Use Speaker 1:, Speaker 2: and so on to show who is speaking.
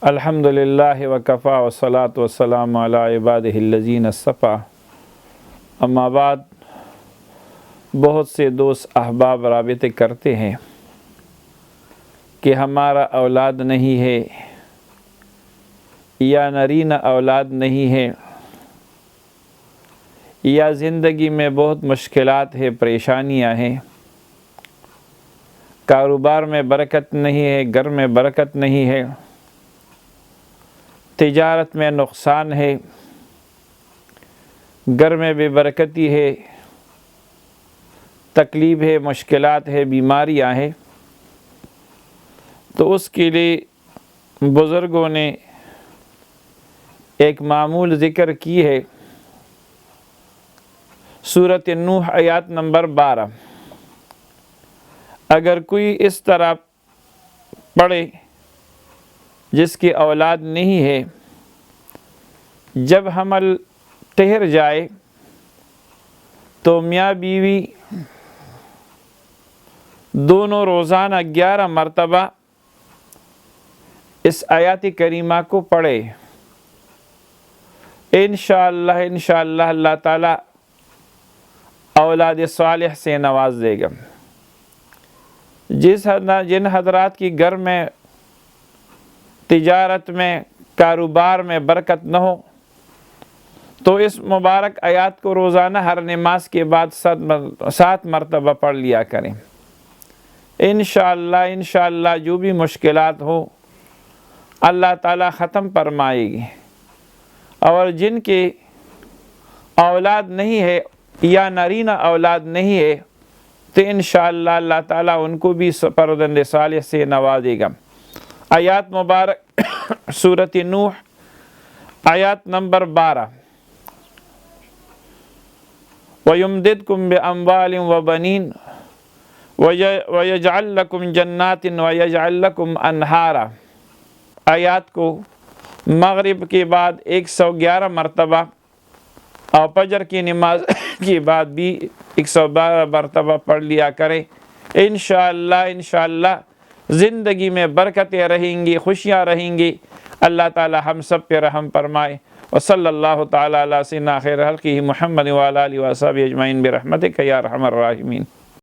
Speaker 1: الحمدللہ وکفا والصلاة والسلام علی عبادہ الذین اصطفیٰ، اما بعد۔ بہت سے دوست احباب رابطے کرتے ہیں کہ ہمارا اولاد نہیں ہے یا نرینہ اولاد نہیں ہے یا زندگی میں بہت مشکلات ہے، پریشانیاں ہیں، کاروبار میں برکت نہیں ہے، گھر میں برکت نہیں ہے، تجارت میں نقصان ہے، گھر میں بے برکتی ہے، تکلیف ہے، مشکلات ہے، بیماریاں ہیں۔ تو اس کے لیے بزرگوں نے ایک معمول ذکر کی ہے، سورۃ نوح آیات نمبر 12۔ اگر کوئی اس طرح پڑھے جس کی اولاد نہیں ہے، جب حمل ٹھہر جائے تو میاں بیوی دونوں روزانہ 11 مرتبہ اس آیات کریمہ کو پڑھے، انشاءاللہ اللہ تعالیٰ اولاد صالح سے نواز دے گا۔ جن حضرات کی گھر میں، تجارت میں، کاروبار میں برکت نہ ہو تو اس مبارک آیات کو روزانہ ہر نماز کے بعد 7 مرتبہ پڑھ لیا کریں۔ انشاءاللہ جو بھی مشکلات ہو اللہ تعالیٰ ختم فرمائے گی، اور جن کے اولاد نہیں ہے یا نرینہ اولاد نہیں ہے تو انشاءاللہ اللہ تعالیٰ ان کو بھی فرزند صالح سے نوازے گا۔ آیات مبارک سورۃ نوح آیات نمبر 12۔ وَيُمْدِدْكُمْ بِأَمْوَالٍ وَبَنِينَ وَيَجْعَلْ لَكُمْ جَنَّاتٍ وَيَجْعَلْ لَكُمْ أَنْهَارًا۔ آیات کو مغرب کے بعد 111 مرتبہ اور فجر کی نماز کے بعد بھی 112 مرتبہ پڑھ لیا کریں۔ انشاءاللہ زندگی میں برکتیں رہیں گی، خوشیاں رہیں گی۔ اللہ تعالی ہم سب پہ رحم فرمائے۔ وصلی اللہ تعالی علی سیدنا خیر خلقہ محمد وعلی آلہ وصحبہ اجمعین برحمتک یا ارحم الراحمین۔